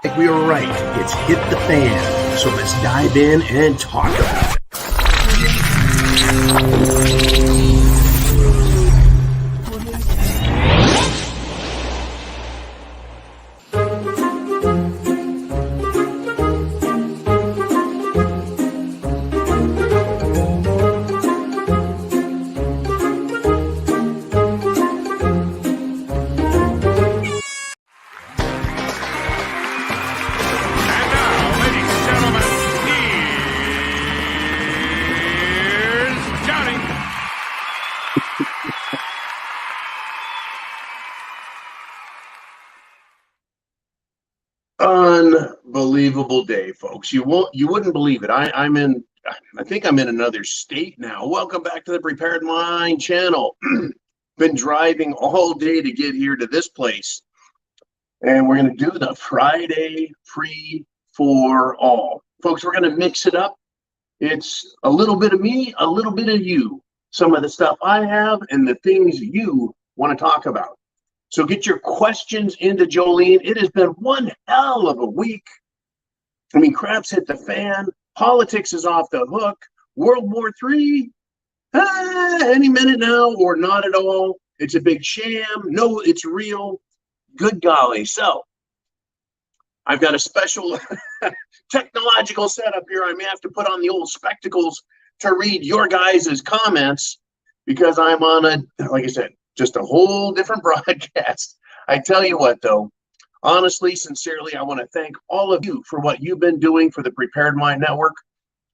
think we were right. It's hit the fan. So let's dive in and talk about it. Unbelievable day, folks. You wouldn't believe it. I think I'm in another state now. Welcome back to the Prepared Mind channel. Been driving all day to get here to this place. And we're going to do the Friday Free-for-All. Folks, we're going to mix it up. It's a little bit of me, a little bit of you. Some of the stuff I have and the things you want to talk about. So get your questions into Jolene. It has been one hell of a week. I mean, crap's hit the fan. Politics is off the hook. World War III, any minute now or not at all. It's a big sham. No, it's real. Good golly. So I've got a special technological setup here. I may have to put on the old spectacles to read your guys' comments because I'm on like I said, just a whole different broadcast. I tell you what, though, honestly, sincerely, I want to thank all of you for what you've been doing for the Prepared Mind Network.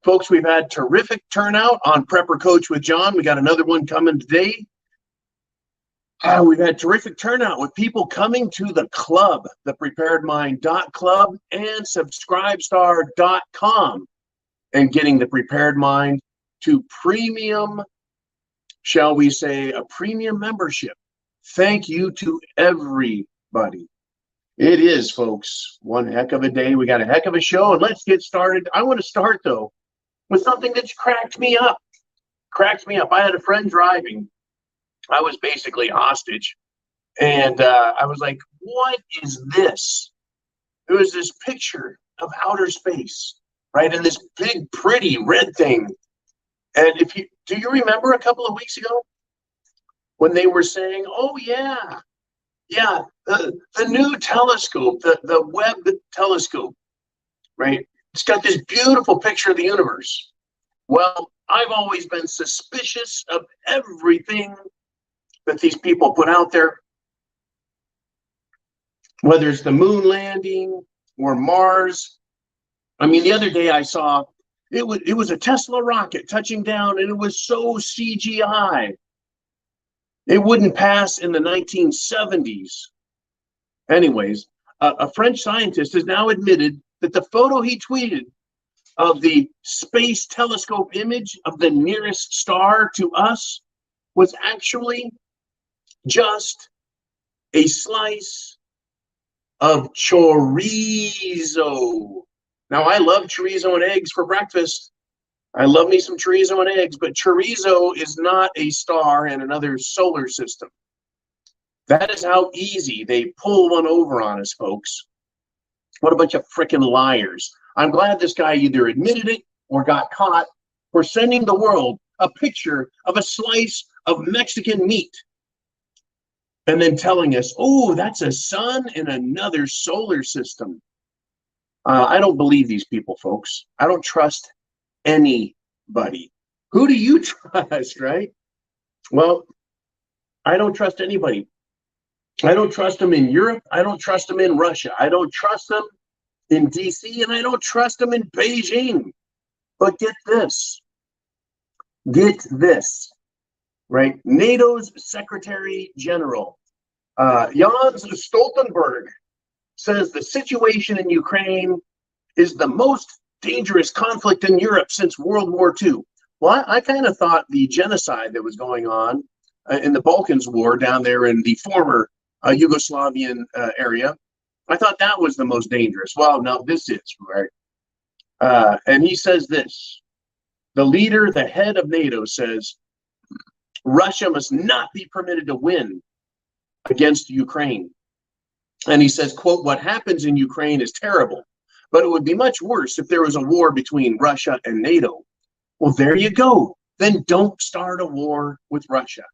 Folks, we've had terrific turnout on Prepper Coach with John. We got another one coming today. We've had terrific turnout with people coming to the club, the preparedmind.club and subscribestar.com, and getting the Prepared Mind to premium, shall we say, a premium membership. Thank you to everybody. It is, folks, one heck of a day. We got a heck of a show, and let's get started. I want to start, though, with something that's cracked me up. Cracked me up. I had a friend driving. I was basically hostage, and I was like, what is this? It was this picture of outer space, right, and this big, pretty red thing. And do you remember a couple of weeks ago when they were saying, oh, yeah, the new telescope, the Webb telescope, right? It's got this beautiful picture of the universe. Well, I've always been suspicious of everything that these people put out there, whether it's the moon landing or Mars. I mean, the other day I saw it was a Tesla rocket touching down, and it was so CGI. It wouldn't pass in the 1970s. Anyways, a French scientist has now admitted that the photo he tweeted of the space telescope image of the nearest star to us was actually just a slice of chorizo. Now, I love chorizo and eggs for breakfast. I love me some chorizo and eggs, but chorizo is not a star in another solar system. That is how easy they pull one over on us, folks. What a bunch of frickin' liars. I'm glad this guy either admitted it or got caught for sending the world a picture of a slice of Mexican meat and then telling us, oh, that's a sun in another solar system. I don't believe these people, folks. I don't trust anybody. Who do you trust, right? Well, I don't trust anybody. I don't trust them in Europe. I don't trust them in Russia. I don't trust them in DC, and I don't trust them in Beijing. But get this. Get this, right? NATO's Secretary General, Jens Stoltenberg, says the situation in Ukraine is the most dangerous conflict in Europe since World War II. Well, I kind of thought the genocide that was going on in the Balkans War down there in the former Yugoslavian area, I thought that was the most dangerous. Well, no, this is, right? And he says this. The leader, the head of NATO, says Russia must not be permitted to win against Ukraine. And he says, quote, "What happens in Ukraine is terrible, but it would be much worse if there was a war between Russia and NATO." Well, there you go. Then don't start a war with Russia.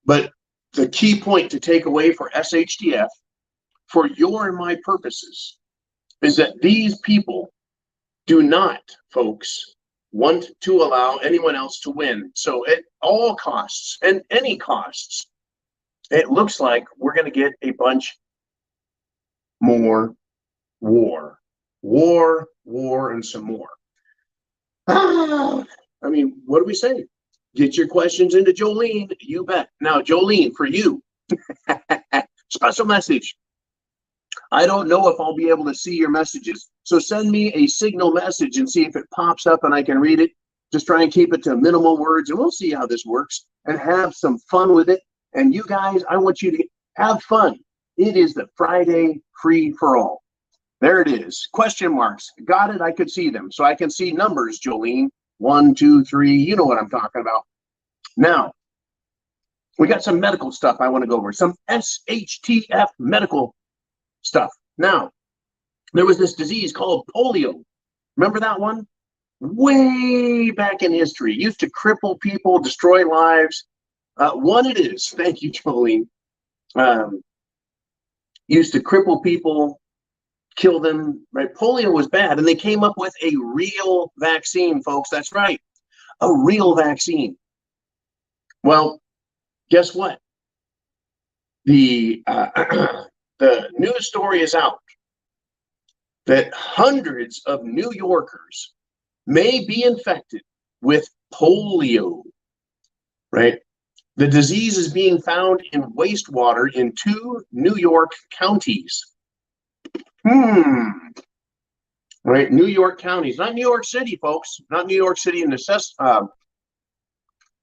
But the key point to take away for SHTF, for your and my purposes, is that these people do not, folks, want to allow anyone else to win. So at all costs and any costs, it looks like we're going to get a bunch more war, and some more. I mean, what do we say? Get your questions into Jolene. You bet. Now, Jolene, for you, special message. I don't know if I'll be able to see your messages. So send me a signal message and see if it pops up and I can read it. Just try and keep it to minimal words and we'll see how this works and have some fun with it. And you guys, I want you to have fun. It is the Friday free for all. There it is. Question marks. Got it. I could see them. So I can see numbers, Jolene. 1, 2, 3. You know what I'm talking about. Now, we got some medical stuff I want to go over. Some SHTF medical stuff. Now, there was this disease called polio. Remember that one? Way back in history. It used to cripple people, destroy lives. One it is. Thank you, Jolene. Used to cripple people, kill them, right? Polio was bad, and they came up with a real vaccine, folks. That's right, a real vaccine. Well, guess what? The the news story is out that hundreds of New Yorkers may be infected with polio, right? The disease is being found in wastewater in 2 New York counties. Right, New York counties, not New York City, folks, not New York City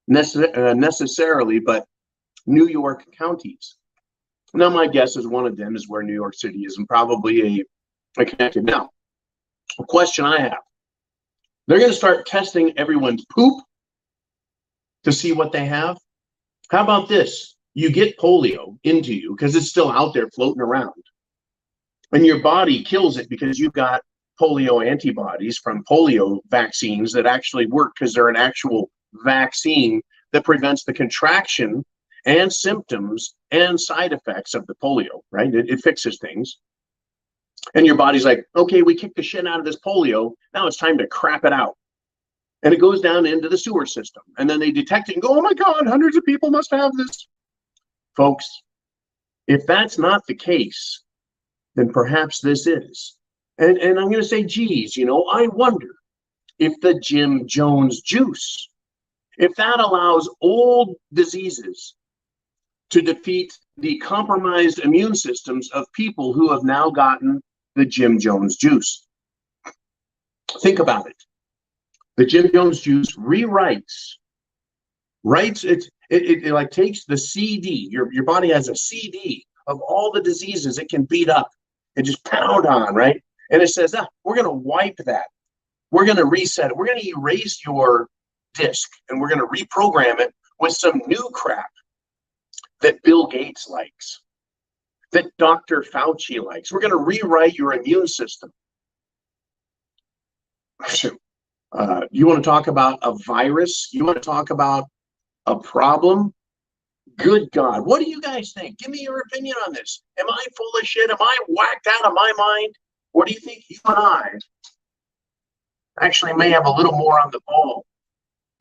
necessarily, but New York counties. Now, my guess is one of them is where New York City is, and probably a connected. Now, a question I have: they're going to start testing everyone's poop to see what they have. How about this? You get polio into you because it's still out there floating around. And your body kills it because you've got polio antibodies from polio vaccines that actually work because they're an actual vaccine that prevents the contraction and symptoms and side effects of the polio, right? It fixes things. And your body's like, okay, we kicked the shit out of this polio. Now it's time to crap it out. And it goes down into the sewer system. And then they detect it and go, oh my God, hundreds of people must have this. Folks, if that's not the case, then perhaps this is. And I'm going to say, geez, you know, I wonder if the Jim Jones juice, if that allows old diseases to defeat the compromised immune systems of people who have now gotten the Jim Jones juice. Think about it. The Jim Jones juice rewrites, it like takes the CD, your body has a CD of all the diseases it can beat up and just pound on, right? And it says, we're going to wipe that. We're going to reset it. We're going to erase your disk and we're going to reprogram it with some new crap that Bill Gates likes, that Dr. Fauci likes. We're going to rewrite your immune system. You want to talk about a virus? You want to talk about a problem? Good God. What do you guys think? Give me your opinion on this. Am I full of shit? Am I whacked out of my mind? Or do you think you and I actually may have a little more on the ball?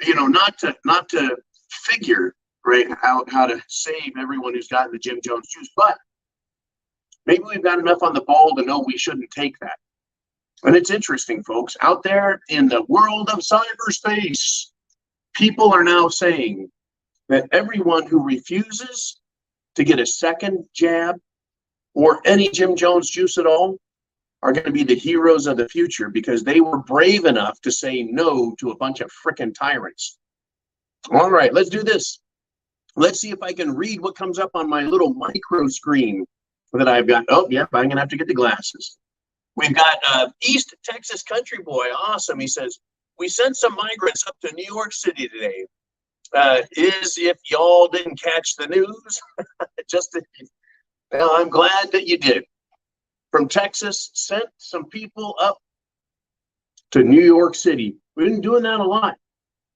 You know, not to figure right out how to save everyone who's gotten the Jim Jones juice, but maybe we've got enough on the ball to know we shouldn't take that. And it's interesting, folks, out there in the world of cyberspace, people are now saying that everyone who refuses to get a second jab or any Jim Jones juice at all are going to be the heroes of the future because they were brave enough to say no to a bunch of frickin' tyrants. All right, let's do this. Let's see if I can read what comes up on my little micro screen that I've got. Oh, yep, I'm going to have to get the glasses. We've got East Texas Country Boy. Awesome. He says, we sent some migrants up to New York City today. Is if y'all didn't catch the news. Well, I'm glad that you did. From Texas, sent some people up to New York City. We've been doing that a lot.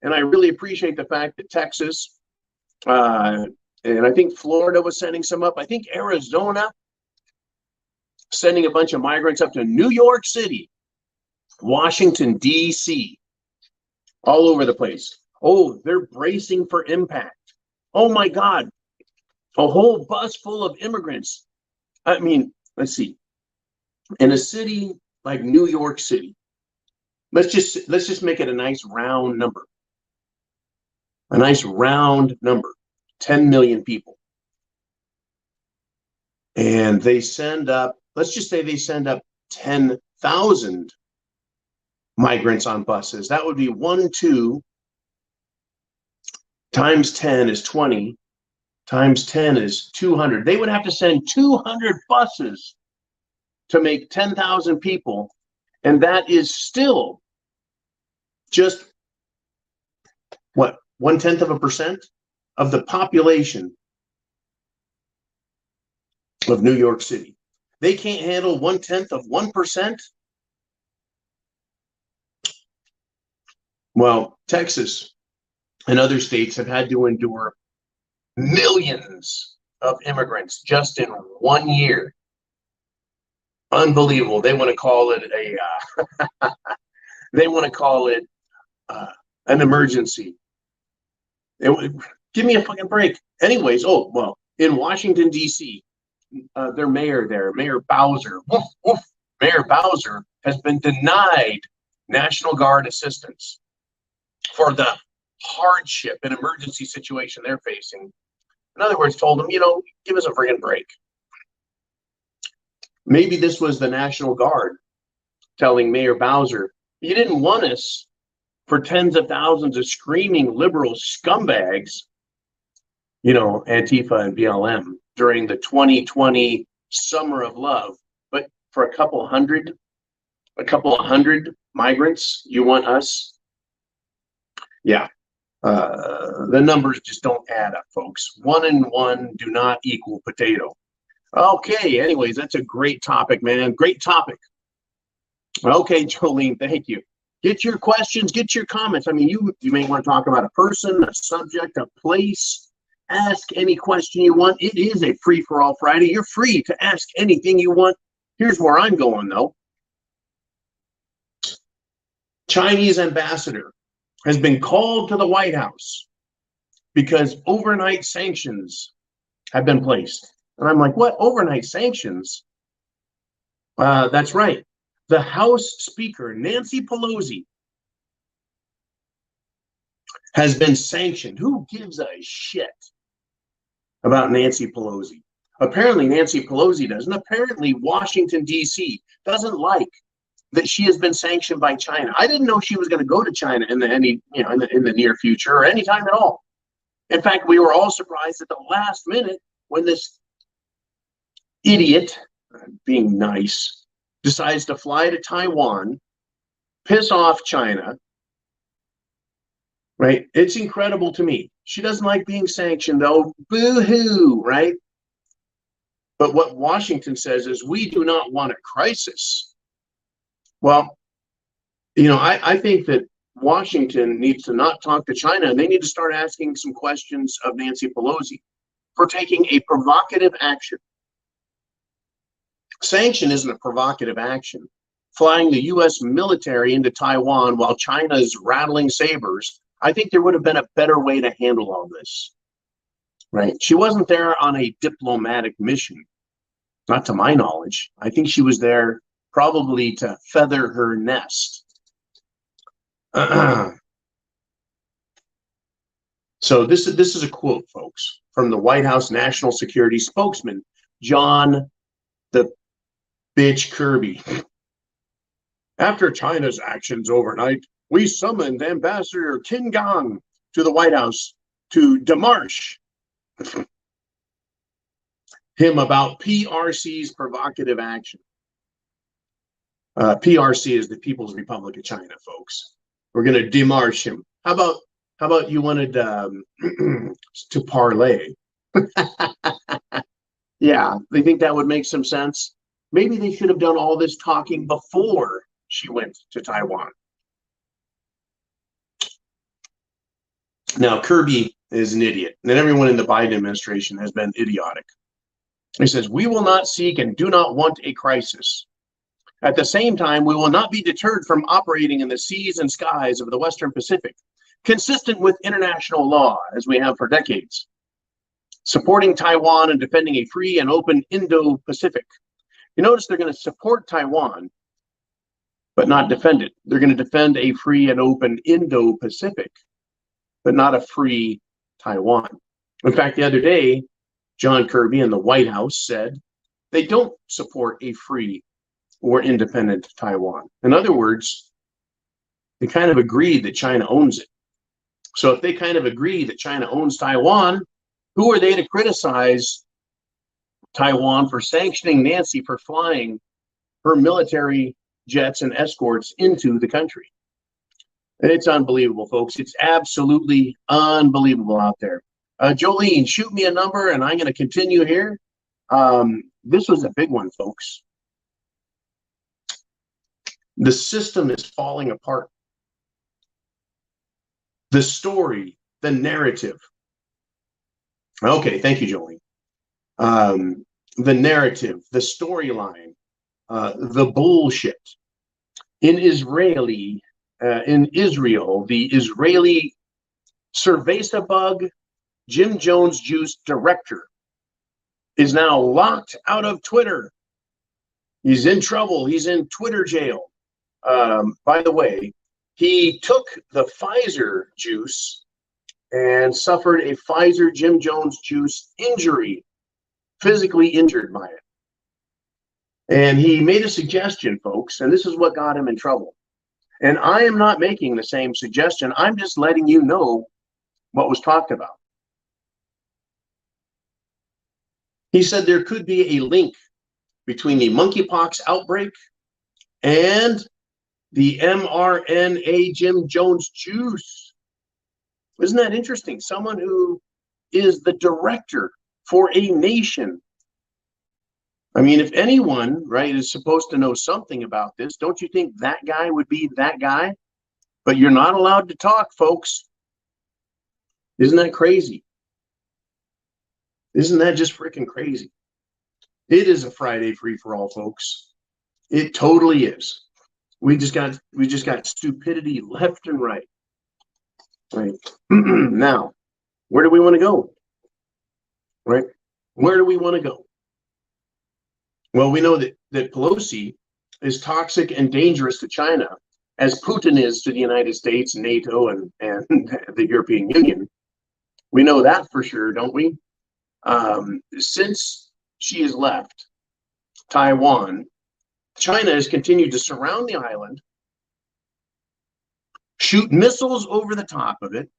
And I really appreciate the fact that Texas, and I think Florida was sending some up. I think Arizona sending a bunch of migrants up to New York City, Washington, D.C., all over the place. Oh, they're bracing for impact. Oh, my God. A whole bus full of immigrants. I mean, let's see. In a city like New York City, let's just make it a nice round number. A nice round number. 10 million people. And they send up, let's just say they send up 10,000 migrants on buses. That would be 2 times 10 is 20, times 10 is 200. They would have to send 200 buses to make 10,000 people. And that is still just, what, 0.1% of the population of New York City. They can't handle 0.1%. Well, Texas and other states have had to endure millions of immigrants just in 1 year. Unbelievable. They want to call it an emergency. Give me a fucking break. Anyways, oh, well, in Washington, D.C., their mayor there, Mayor Bowser, Mayor Bowser has been denied National Guard assistance for the hardship and emergency situation they're facing. In other words, told them, give us a friggin' break. Maybe this was the National Guard telling Mayor Bowser, you didn't want us for tens of thousands of screaming liberal scumbags, Antifa and BLM during the 2020 Summer of Love, but for a couple of hundred migrants, you want us? Yeah. The numbers just don't add up, folks. 1 and 1 do not equal potato. Okay, anyways, that's a great topic, man. Great topic. Okay, Jolene, thank you. Get your questions, get your comments. I mean, you may want to talk about a person, a subject, a place. Ask any question you want. It is a free-for-all Friday. You're free to ask anything you want. Here's where I'm going, though. Chinese ambassador has been called to the White House because overnight sanctions have been placed. And I'm like, what? Overnight sanctions? That's right. The House Speaker, Nancy Pelosi, has been sanctioned. Who gives a shit about Nancy Pelosi? Apparently Nancy Pelosi doesn't. Apparently Washington, D.C. doesn't like that she has been sanctioned by China. I didn't know she was going to go to China in the near future or any time at all. In fact, we were all surprised at the last minute when this idiot, being nice, decides to fly to Taiwan, piss off China. Right? It's incredible to me. She doesn't like being sanctioned, though. Boo-hoo, right? But what Washington says is, we do not want a crisis. Well, I think that Washington needs to not talk to China, and they need to start asking some questions of Nancy Pelosi for taking a provocative action. Sanction isn't a provocative action. Flying the U.S. military into Taiwan while China's rattling sabers, I think there would have been a better way to handle all this, right? She wasn't there on a diplomatic mission, not to my knowledge. I think she was there probably to feather her nest. So this is a quote, folks, from the White House National Security spokesman, John the Bitch Kirby. After China's actions overnight, we summoned Ambassador Qin Gang to the White House to demarche him about PRC's provocative action. PRC is the People's Republic of China, folks. We're going to demarche him. How about you wanted to parlay? Yeah, they think that would make some sense. Maybe they should have done all this talking before she went to Taiwan. Now, Kirby is an idiot, and everyone in the Biden administration has been idiotic. He says, we will not seek and do not want a crisis. At the same time, we will not be deterred from operating in the seas and skies of the Western Pacific, consistent with international law, as we have for decades. Supporting Taiwan and defending a free and open Indo-Pacific. You notice they're going to support Taiwan, but not defend it. They're going to defend a free and open Indo-Pacific, but not a free Taiwan. In fact, the other day, John Kirby in the White House said they don't support a free or independent Taiwan. In other words, they kind of agreed that China owns it. So if they kind of agree that China owns Taiwan, who are they to criticize Taiwan for sanctioning Nancy for flying her military jets and escorts into the country? And it's unbelievable, folks. It's absolutely unbelievable out there. Jolene, shoot me a number, and I'm going to continue here. This was a big one, folks. The system is falling apart. The story, the narrative. Okay, thank you, Jolene. The narrative, the storyline, the bullshit. In Israel, the Israeli cerveza bug Jim Jones Juice director is now locked out of Twitter. He's in trouble. He's in Twitter jail. By the way, he took the Pfizer juice and suffered a Pfizer Jim Jones Juice injury, physically injured by it. And he made a suggestion, folks, and this is what got him in trouble. And I am not making the same suggestion. I'm just letting you know what was talked about. He said there could be a link between the monkeypox outbreak and the mRNA Jim Jones juice. Isn't that interesting? Someone who is the director for a nation. I mean, if anyone, right, is supposed to know something about this, don't you think that guy would be that guy? But you're not allowed to talk, folks. Isn't that crazy? Isn't that just freaking crazy? It is a Friday free-for-all, folks. It totally is. We just got stupidity left and right. Right. Now, where do we want to go? Right? Where do we want to go? Well, we know that Pelosi is toxic and dangerous to China, as Putin is to the United States, NATO, and the European Union. We know that for sure, don't we? Since she has left Taiwan, China has continued to surround the island, shoot missiles over the top of it,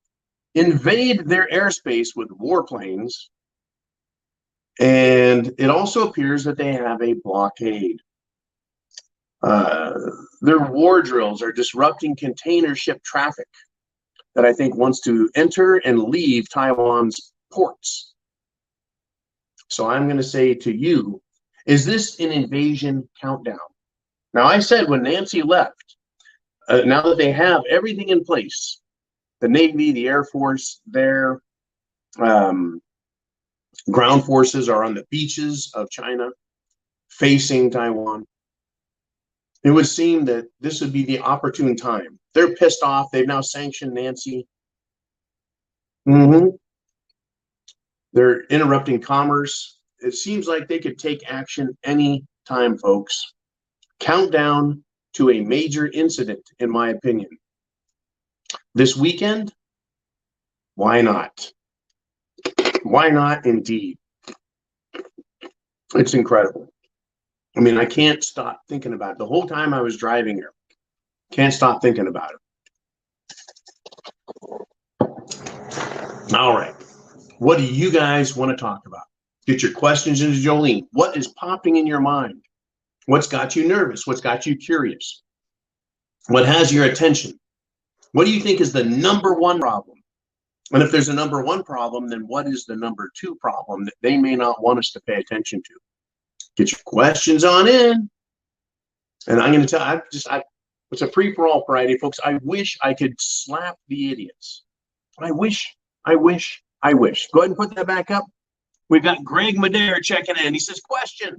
invade their airspace with warplanes, and it also appears that they have a blockade. Their war drills are disrupting container ship traffic that I think wants to enter and leave Taiwan's ports. So I'm going to say to you, is this an invasion countdown? Now, I said when Nancy left, now that they have everything in place, the Navy, the Air Force, their ground forces are on the beaches of China, facing Taiwan. It would seem that this would be the opportune time. They're pissed off. They've now sanctioned Nancy. They're interrupting commerce. It seems like they could take action any time, folks. Countdown to a major incident, in my opinion. This weekend, why not? Why not, indeed? It's incredible. I mean, I can't stop thinking about it. The whole time I was driving here, can't stop thinking about it. All right. What do you guys want to talk about? Get your questions into Jolene. What is popping in your mind? What's got you nervous? What's got you curious? What has your attention? What do you think is the #1 problem And if there's a number one problem, then what is the number two problem that they may not want us to pay attention to? Get your questions on in. And I'm going to tell, it's a free-for-all Friday, folks. I wish I could slap the idiots. I wish. Go ahead and put that back up. We've got Greg Madera checking in. He says, question.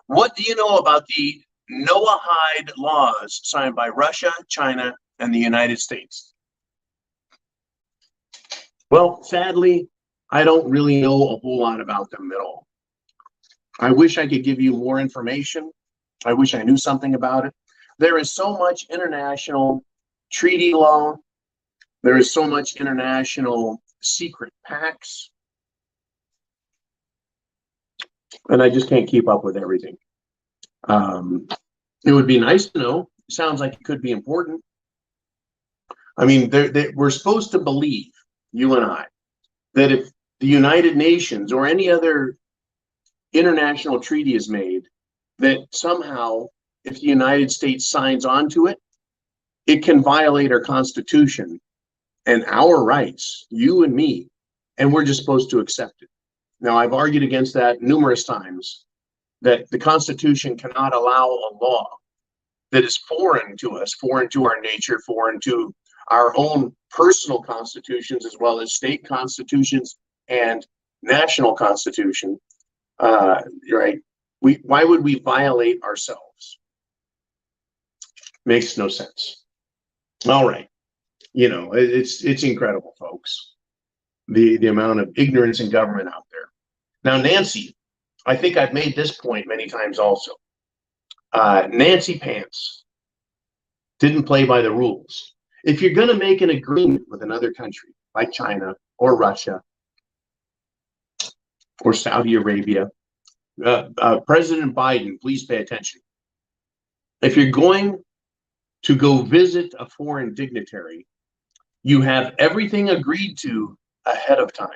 What do you know about the Noahide laws signed by Russia, China, and the United States? Well, sadly, I don't really know a whole lot about them at all. I wish I could give you more information. I wish I knew something about it. There is so much international treaty law. There is so much international secret pacts. And I just can't keep up with everything. It would be nice to know. It sounds like it could be important. I mean, we're supposed to believe, you and I, that if the United Nations or any other international treaty is made, that somehow, if the United States signs on to it, it can violate our Constitution and our rights, you and me, and we're just supposed to accept it. Now, I've argued against that numerous times, that the Constitution cannot allow a law that is foreign to us, foreign to our nature, foreign to our own personal constitutions, as well as state constitutions and national constitution, right? Why would we violate ourselves? Makes no sense. All right. You know, it's incredible, folks, the amount of ignorance in government out there. Now, Nancy, I think I've made this point many times also. Nancy Pants didn't play by the rules. If you're going to make an agreement with another country like China or Russia or Saudi Arabia, President Biden, please pay attention. If you're going to go visit a foreign dignitary, you have everything agreed to ahead of time.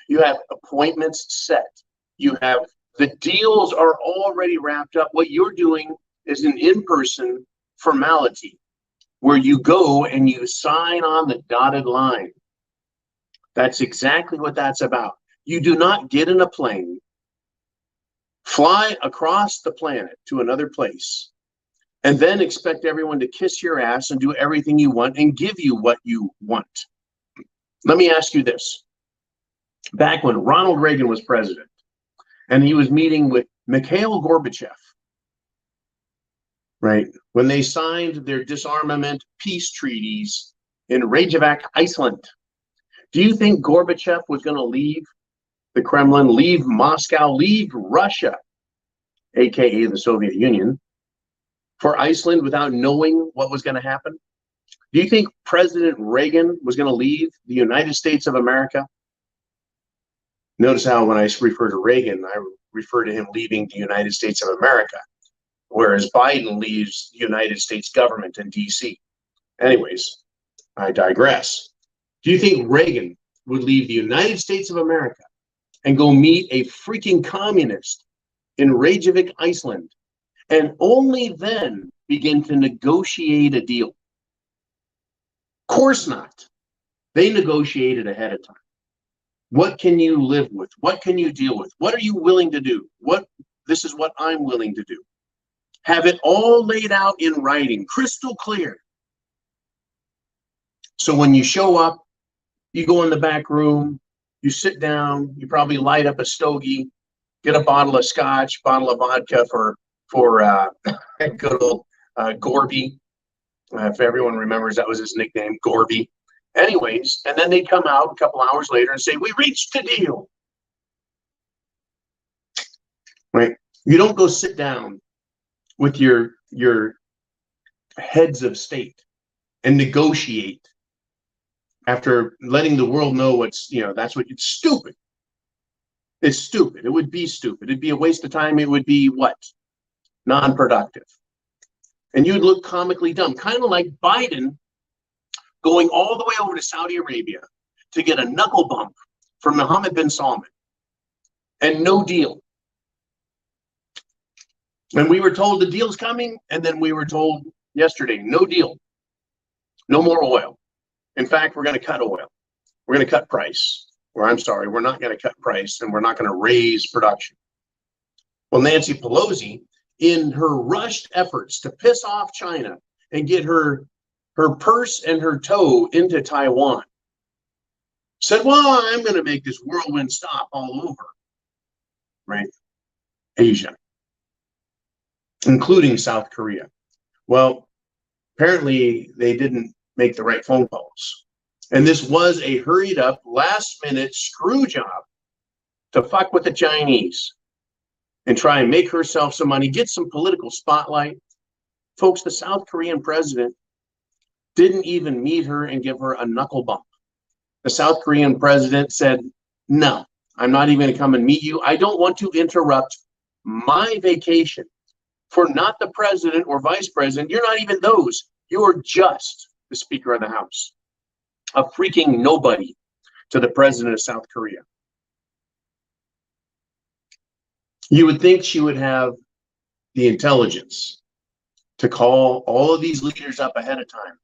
You have appointments set. You have the deals are already wrapped up. What you're doing is an in-person formality where you go and you sign on the dotted line. That's exactly what that's about. You do not get in a plane, fly across the planet to another place, and then expect everyone to kiss your ass and do everything you want and give you what you want. Let me ask you this. Back when Ronald Reagan was president and he was meeting with Mikhail Gorbachev, right, when they signed their disarmament peace treaties in Reykjavik, Iceland, do you think Gorbachev was going to leave the Kremlin, leave Moscow, leave Russia, aka the Soviet Union, for Iceland without knowing what was going to happen? Do you think President Reagan was going to leave the United States of America? Notice how when I refer to Reagan, I refer to him leaving the United States of America, whereas Biden leaves the United States government in D.C. Anyways, I digress. Do you think Reagan would leave the United States of America and go meet a freaking communist in Reykjavik, Iceland, and only then begin to negotiate a deal? Of course not. They negotiated ahead of time. What can you live with? What can you deal with? What are you willing to do? This is what I'm willing to do. Have it all laid out in writing, crystal clear. So when you show up, you go in the back room, you sit down, you probably light up a stogie, get a bottle of scotch, bottle of vodka for good old Gorby. If everyone remembers, that was his nickname, Gorby. Anyways, and then they come out a couple hours later and say, we reached a deal. Right? You don't go sit down with your heads of state and negotiate after letting the world know it's stupid. It's stupid. It would be stupid. It'd be a waste of time. It would be what? Non-productive. And you'd look comically dumb, kind of like Biden going all the way over to Saudi Arabia to get a knuckle bump from Mohammed bin Salman and no deal. And we were told the deal's coming, and then we were told yesterday, no deal, no more oil. In fact, we're going to cut oil. We're going to cut price. Or I'm sorry, we're not going to cut price, and we're not going to raise production. Well, Nancy Pelosi, in her rushed efforts to piss off China and get her purse and her toe into Taiwan, said, well, I'm going to make this whirlwind stop all over, right? Asia, including South Korea. Well, apparently they didn't make the right phone calls. And this was a hurried up, last minute screw job to fuck with the Chinese and try and make herself some money, get some political spotlight. Folks, the South Korean president didn't even meet her and give her a knuckle bump. The South Korean president said, no, I'm not even going to come and meet you. I don't want to interrupt my vacation for not the president or vice president. You're not even those. You're just the Speaker of the House. A freaking nobody to the president of South Korea. You would think she would have the intelligence to call all of these leaders up ahead of time,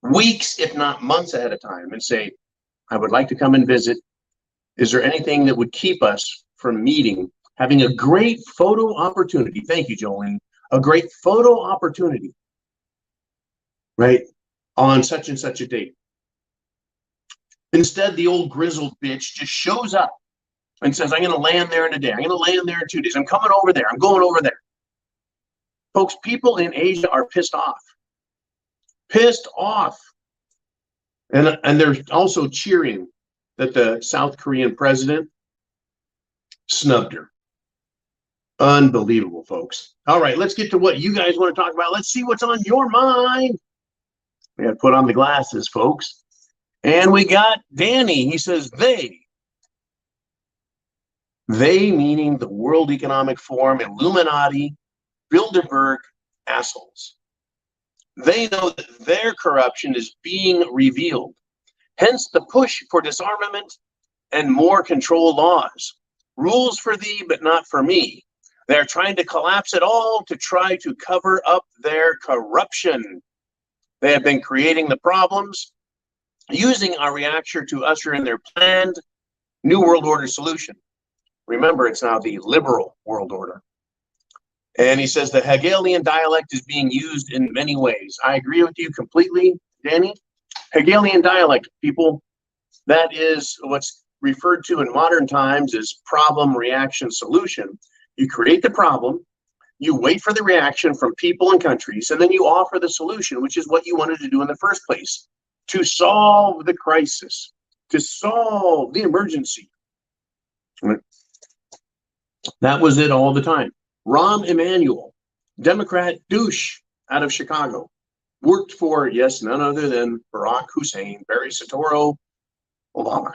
weeks, if not months ahead of time, and say, I would like to come and visit. Is there anything that would keep us from meeting, having a great photo opportunity? Thank you, Jolene. A great photo opportunity, right, on such and such a date. Instead, the old grizzled bitch just shows up and says, I'm going to land there in a day. I'm going to land there in 2 days. I'm coming over there. I'm going over there. Folks, people in Asia are pissed off. Pissed off. And they're also cheering that the South Korean president snubbed her. Unbelievable, folks. All right, let's get to what you guys want to talk about. Let's see what's on your mind. We got to put on the glasses, folks. And we got Danny. He says, they meaning the World Economic Forum, Illuminati, Bilderberg assholes. They know that their corruption is being revealed. Hence the push for disarmament and more control laws. Rules for thee, but not for me. They're trying to collapse it all to try to cover up their corruption. They have been creating the problems, using our reaction to usher in their planned New World Order solution. Remember, it's now the liberal world order. And he says the Hegelian dialect is being used in many ways. I agree with you completely, Danny. Hegelian dialect, people, that is what's referred to in modern times as problem, reaction, solution. You create the problem, you wait for the reaction from people and countries, and then you offer the solution, which is what you wanted to do in the first place, to solve the crisis, to solve the emergency. That was it all the time. Rahm Emanuel, Democrat douche out of Chicago, worked for, yes, none other than Barack Hussein, Barry Soetoro, Obama.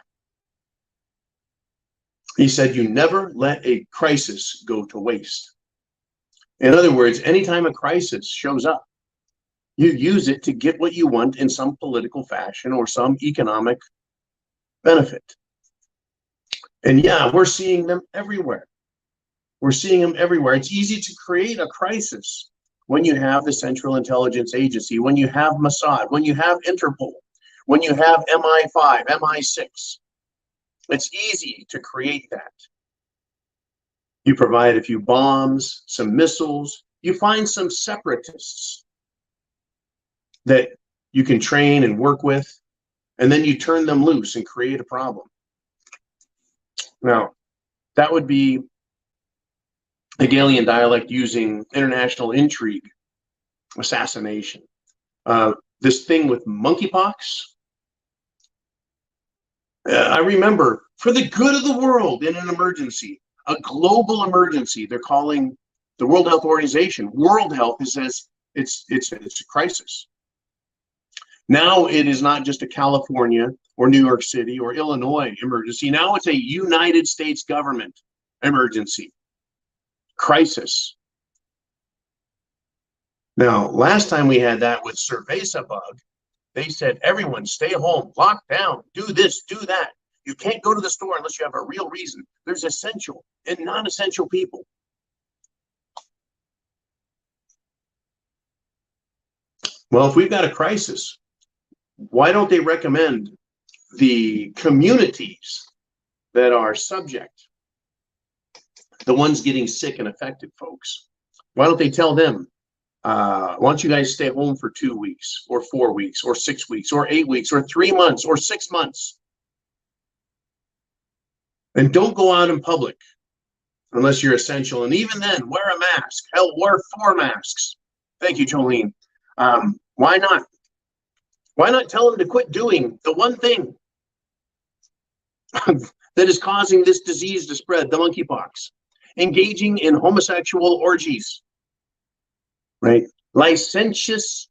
He said, you never let a crisis go to waste. In other words, anytime a crisis shows up, you use it to get what you want in some political fashion or some economic benefit. And yeah, we're seeing them everywhere. We're seeing them everywhere. It's easy to create a crisis when you have the Central Intelligence Agency, when you have Mossad, when you have Interpol, when you have MI5, MI6. It's easy to create that. You provide a few bombs, some missiles. You find some separatists that you can train and work with, and then you turn them loose and create a problem. Now, that would be Hegelian dialect using international intrigue, assassination. This thing with monkeypox, I remember, for the good of the world in an emergency, a global emergency, they're calling the World Health Organization. World Health says it's a crisis. Now it is not just a California or New York City or Illinois emergency. Now it's a United States government emergency. Crisis. Now, last time we had that with Cerveza bug, they said, everyone stay home, lock down, do this, do that. You can't go to the store unless you have a real reason. There's essential and non-essential people. Well, if we've got a crisis, Why don't they recommend the communities that are subject, the ones getting sick and affected, folks? Why don't they tell them, why don't you guys stay home for 2 weeks or 4 weeks or 6 weeks or 8 weeks or 3 months or 6 months? And don't go out in public unless you're essential. And even then, wear a mask. Hell, wear 4 masks. Thank you, Jolene. Why not? Why not tell them to quit doing the one thing that is causing this disease to spread, the monkeypox? Engaging in homosexual orgies, right? Licentious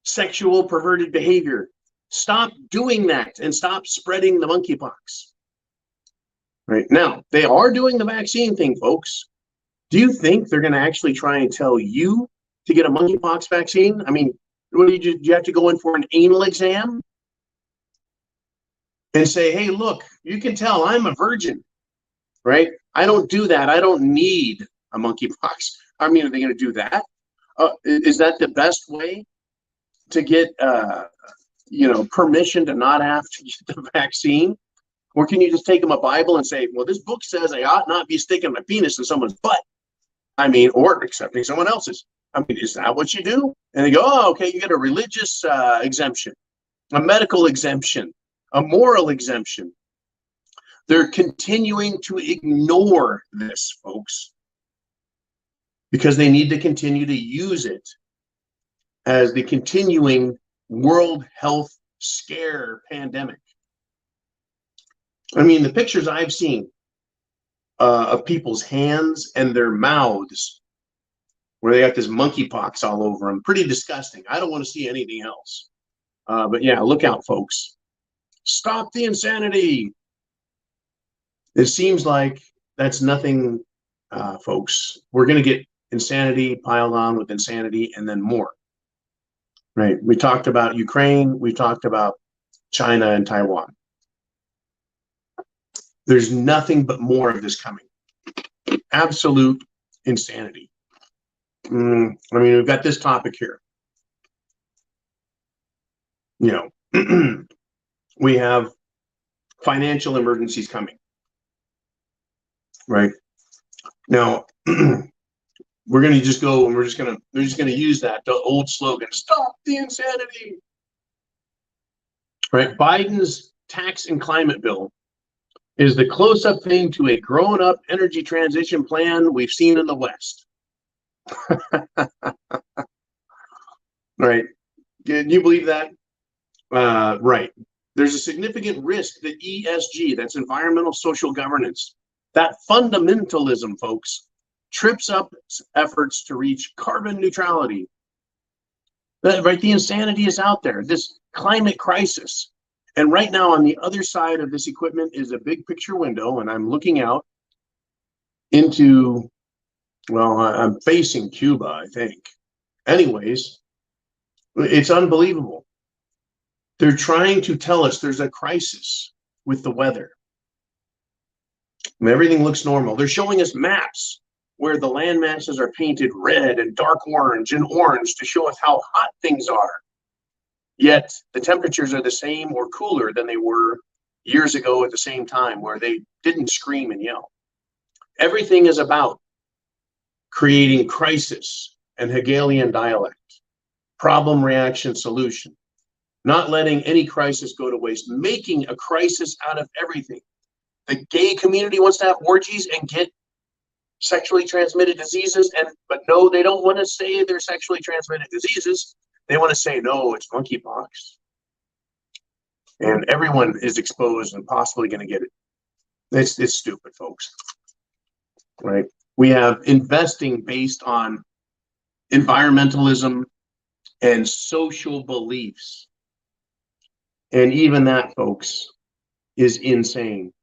sexual perverted behavior. Stop doing that and stop spreading the monkeypox. Right now, they are doing the vaccine thing, folks. Do you think they're going to actually try and tell you to get a monkeypox vaccine? I mean, what do you have to go in for an anal exam and say, hey, look, you can tell I'm a virgin, right? I don't do that. I don't need a monkeypox. I mean, are they going to do that? Is that the best way to get, permission to not have to get the vaccine? Or can you just take them a Bible and say, well, this book says I ought not be sticking my penis in someone's butt? I mean, or accepting someone else's. I mean, is that what you do? And they go, oh, okay, you get a religious exemption, a medical exemption, a moral exemption. They're continuing to ignore this, folks, because they need to continue to use it as the continuing world health scare pandemic. I mean, the pictures I've seen of people's hands and their mouths where they got this monkeypox all over them, pretty disgusting. I don't want to see anything else. But yeah, look out, folks. Stop the insanity. It seems like that's nothing, folks. We're going to get insanity piled on with insanity and then more. Right? We talked about Ukraine. We talked about China and Taiwan. There's nothing but more of this coming. Absolute insanity. I mean, we've got this topic here. You know, we have financial emergencies coming. Right? Now, we're going to just go and they're just going to use that, the old slogan, stop the insanity. Right? Biden's tax and climate bill is the close-up thing to a grown-up energy transition plan we've seen in the West. Right? Can you believe that? Right. There's a significant risk that ESG, that's environmental social governance, that fundamentalism, folks, trips up efforts to reach carbon neutrality. Right? The insanity is out there. This climate crisis. And right now on the other side of this equipment is a big picture window, and I'm looking out into, well, I'm facing Cuba, I think. Anyways, it's unbelievable. They're trying to tell us there's a crisis with the weather. And everything looks normal. They're showing us maps where the land masses are painted red and dark orange and orange to show us how hot things are. Yet the temperatures are the same or cooler than they were years ago at the same time, where they didn't scream and yell. Everything is about creating crisis and Hegelian dialect, problem, reaction, solution, not letting any crisis go to waste, making a crisis out of everything. The gay community wants to have orgies and get sexually transmitted diseases, but no, they don't want to say they're sexually transmitted diseases. They want to say, no, it's monkeypox. And everyone is exposed and possibly going to get it. It's stupid, folks. Right? We have investing based on environmentalism and social beliefs. And even that, folks, is insane.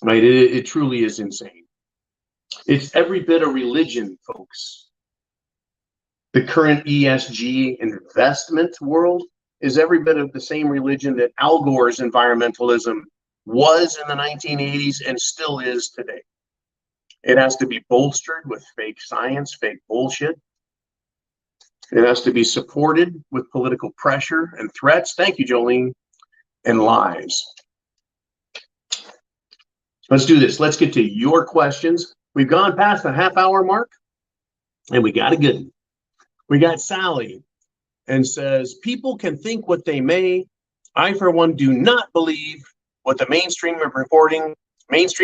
Right? It truly is insane. It's every bit of religion, folks. The current ESG investment world is every bit of the same religion that Al Gore's environmentalism was in the 1980s and still is today. It has to be bolstered with fake science, fake bullshit. It has to be supported with political pressure and threats. Thank you, Jolene. And lies. Let's do this. Let's get to your questions. We've gone past the half-hour mark, and we got a good one. We got Sally, and says, people can think what they may. I, for one, do not believe what the mainstream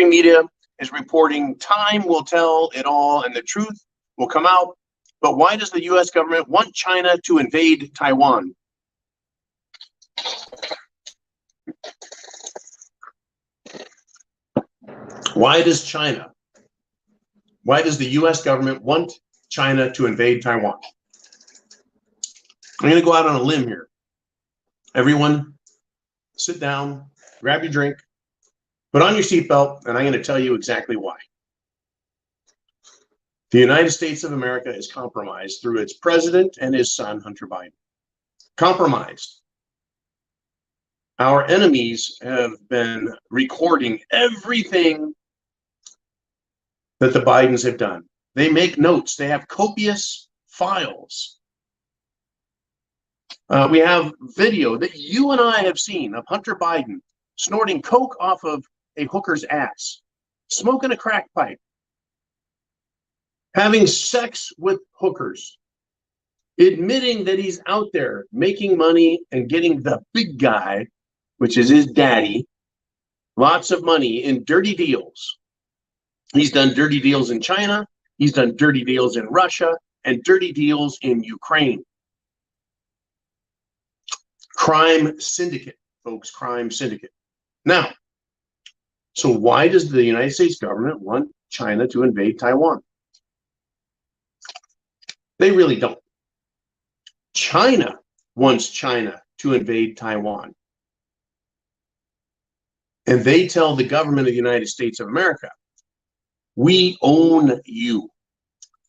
media is reporting. Time will tell it all, and the truth will come out. But why does the U.S. government want China to invade Taiwan? Why does the U.S. government want China to invade Taiwan? I'm going to go out on a limb here. Everyone, sit down, grab your drink, put on your seatbelt, and I'm going to tell you exactly why. The United States of America is compromised through its president and his son, Hunter Biden. Compromised. Our enemies have been recording everything that the Bidens have done. They make notes. They have copious files. We have video that you and I have seen of Hunter Biden snorting coke off of a hooker's ass, smoking a crack pipe, having sex with hookers, admitting that he's out there making money and getting the big guy, which is his daddy, lots of money in dirty deals. He's done dirty deals in China, he's done dirty deals in Russia, and dirty deals in Ukraine. Crime syndicate, folks, crime syndicate. Now, so why does the United States government want China to invade Taiwan? They really don't. China wants China to invade Taiwan. And they tell the government of the United States of America, we own you.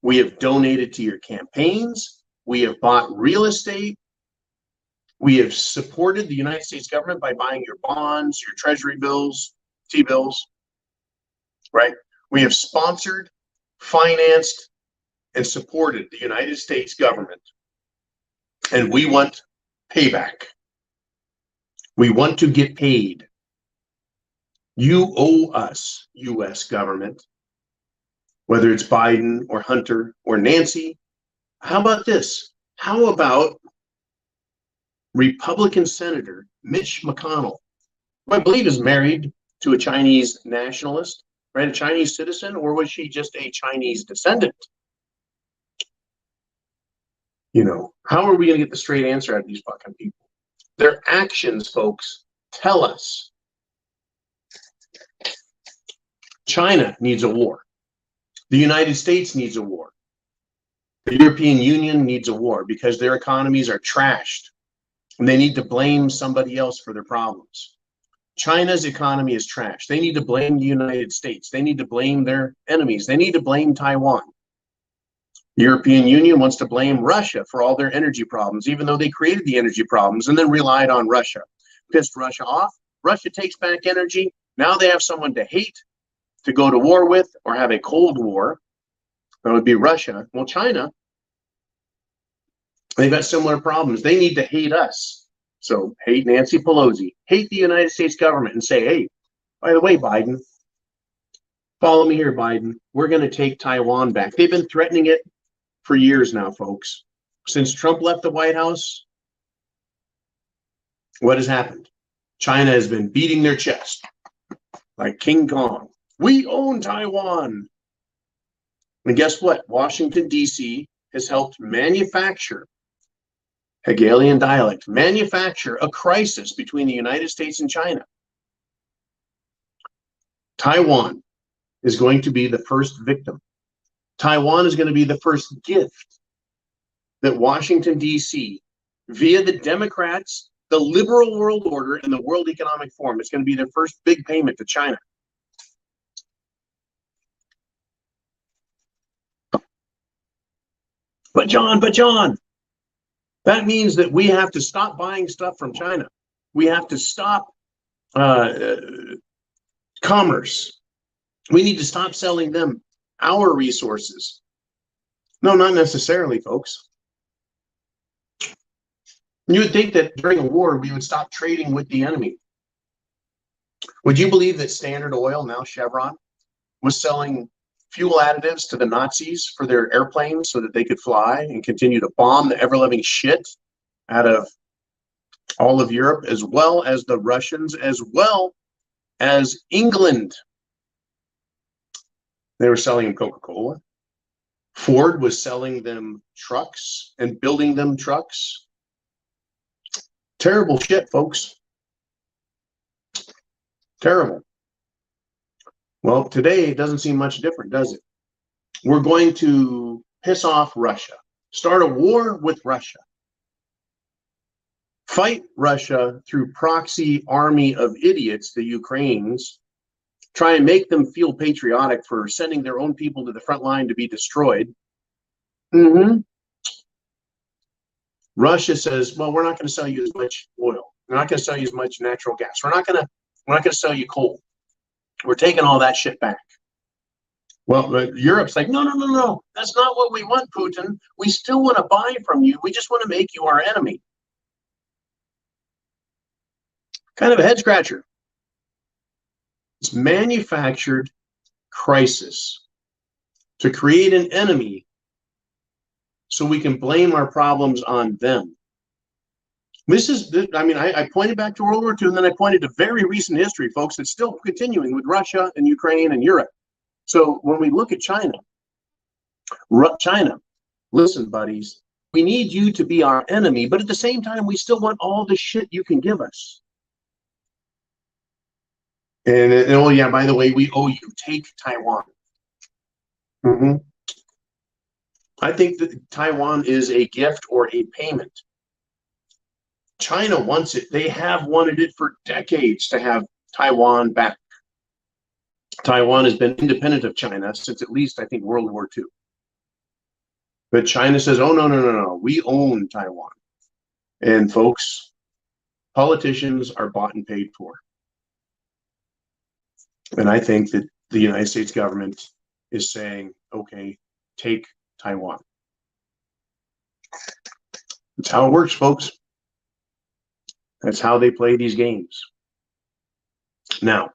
We have donated to your campaigns. We have bought real estate. We have supported the United States government by buying your bonds, your treasury bills, T-bills, right? We have sponsored, financed, and supported the United States government. And we want payback. We want to get paid. You owe us, U.S. government, whether it's Biden or Hunter or Nancy. How about this? How about Republican Senator Mitch McConnell, who I believe is married to a Chinese nationalist, right? A Chinese citizen, or was she just a Chinese descendant? You know, how are we going to get the straight answer out of these fucking people? Their actions, folks, tell us. China needs a war. The United States needs a war. The European Union needs a war because their economies are trashed and they need to blame somebody else for their problems. China's economy is trashed. They need to blame the United States. They need to blame their enemies. They need to blame Taiwan. The European Union wants to blame Russia for all their energy problems, even though they created the energy problems and then relied on Russia. Pissed Russia off. Russia takes back energy. Now they have someone to hate, to go to war with, or have a Cold War. That would be Russia. Well, China, they've got similar problems. They need to hate us. So hate Nancy Pelosi, hate the United States government, and say, hey, by the way, Biden, follow me here, Biden. We're going to take Taiwan back. They've been threatening it for years now, folks. Since Trump left the White House, what has happened? China has been beating their chest like King Kong. We own Taiwan. And guess what? Washington, D.C. has helped manufacture, Hegelian dialect, manufacture a crisis between the United States and China. Taiwan is going to be the first victim. Taiwan is going to be the first gift that Washington, D.C., via the Democrats, the liberal world order, and the World Economic Forum, it's going to be their first big payment to China. But John, that means that we have to stop buying stuff from China. We have to stop commerce. We need to stop selling them our resources. No, not necessarily, folks. You would think that during a war, we would stop trading with the enemy. Would you believe that Standard Oil, now Chevron, was selling fuel additives to the Nazis for their airplanes so that they could fly and continue to bomb the ever-living shit out of all of Europe, as well as the Russians, as well as England? They were selling them Coca-Cola. Ford was selling them trucks and building them trucks. Terrible shit, folks. Terrible. Well, today it doesn't seem much different, does it? We're going to piss off Russia, start a war with Russia, fight Russia through proxy army of idiots, the Ukrainians, try and make them feel patriotic for sending their own people to the front line to be destroyed. Russia says, well, we're not going to sell you as much oil. We're not going to sell you as much natural gas. We're not going to sell you coal. We're taking all that shit back. Well, Europe's like, no. That's not what we want, Putin. We still want to buy from you. We just want to make you our enemy. Kind of a head scratcher. It's manufactured crisis to create an enemy so we can blame our problems on them. This is, I mean, I pointed back to World War II, and then I pointed to very recent history, folks, that's still continuing with Russia and Ukraine and Europe. So when we look at China, listen, buddies, we need you to be our enemy, but at the same time, we still want all the shit you can give us. And oh yeah, by the way, we owe you. Take Taiwan. I think that Taiwan is a gift or a payment. China wants it. They have wanted it for decades to have Taiwan back. Taiwan has been independent of China since at least, I think, World War II. But China says, oh, no. We own Taiwan. And folks, politicians are bought and paid for. And I think that the United States government is saying, okay, take Taiwan. That's how it works, folks. That's how they play these games. Now,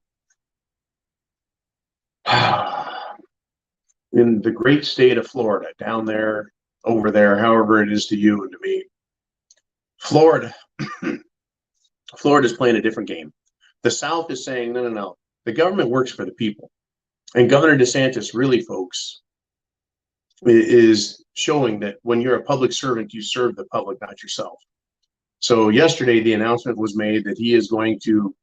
in the great state of Florida, down there, over there, however it is to you and to me, Florida's playing a different game. The South is saying, no. The government works for the people. And Governor DeSantis really, folks, is showing that when you're a public servant, you serve the public, not yourself. So yesterday, the announcement was made that he is going to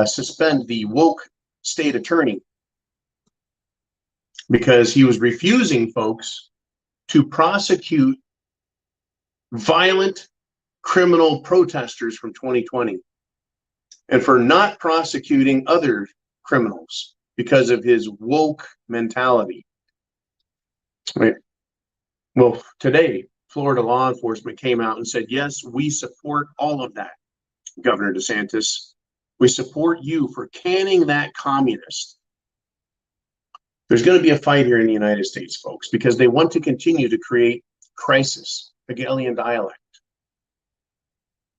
suspend the woke state attorney because he was refusing, folks, to prosecute violent criminal protesters from 2020 and for not prosecuting other criminals because of his woke mentality. Right. Well, today, Florida law enforcement came out and said, yes, we support all of that, Governor DeSantis. We support you for canning that communist. There's going to be a fight here in the United States, folks, because they want to continue to create crisis, Hegelian dialect,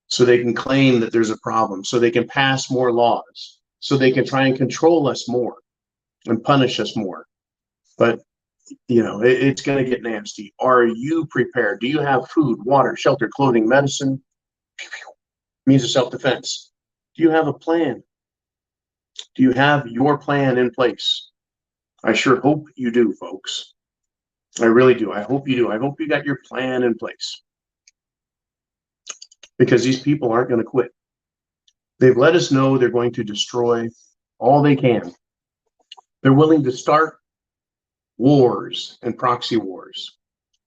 so they can claim that there's a problem, so they can pass more laws, so they can try and control us more and punish us more. But, you know, it's going to get nasty. Are you prepared? Do you have food, water, shelter, clothing, medicine? Means of self-defense. Do you have a plan? Do you have your plan in place? I sure hope you do, folks. I really do. I hope you do. I hope you got your plan in place. Because these people aren't going to quit. They've let us know they're going to destroy all they can. They're willing to start wars and proxy wars.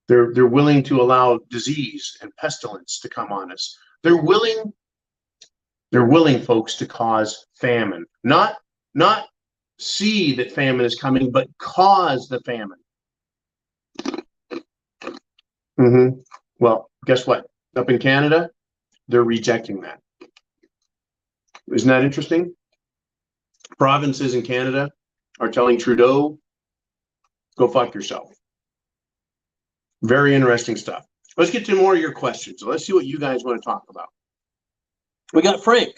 They're willing to allow disease and pestilence to come on us. They're willing, folks, to cause famine. Not see that famine is coming, but cause the famine. Well, guess what? Up in Canada, they're rejecting that. Isn't that interesting? Provinces in Canada are telling Trudeau, go fuck yourself. Very interesting stuff. Let's get to more of your questions. Let's see what you guys want to talk about. We got Frank.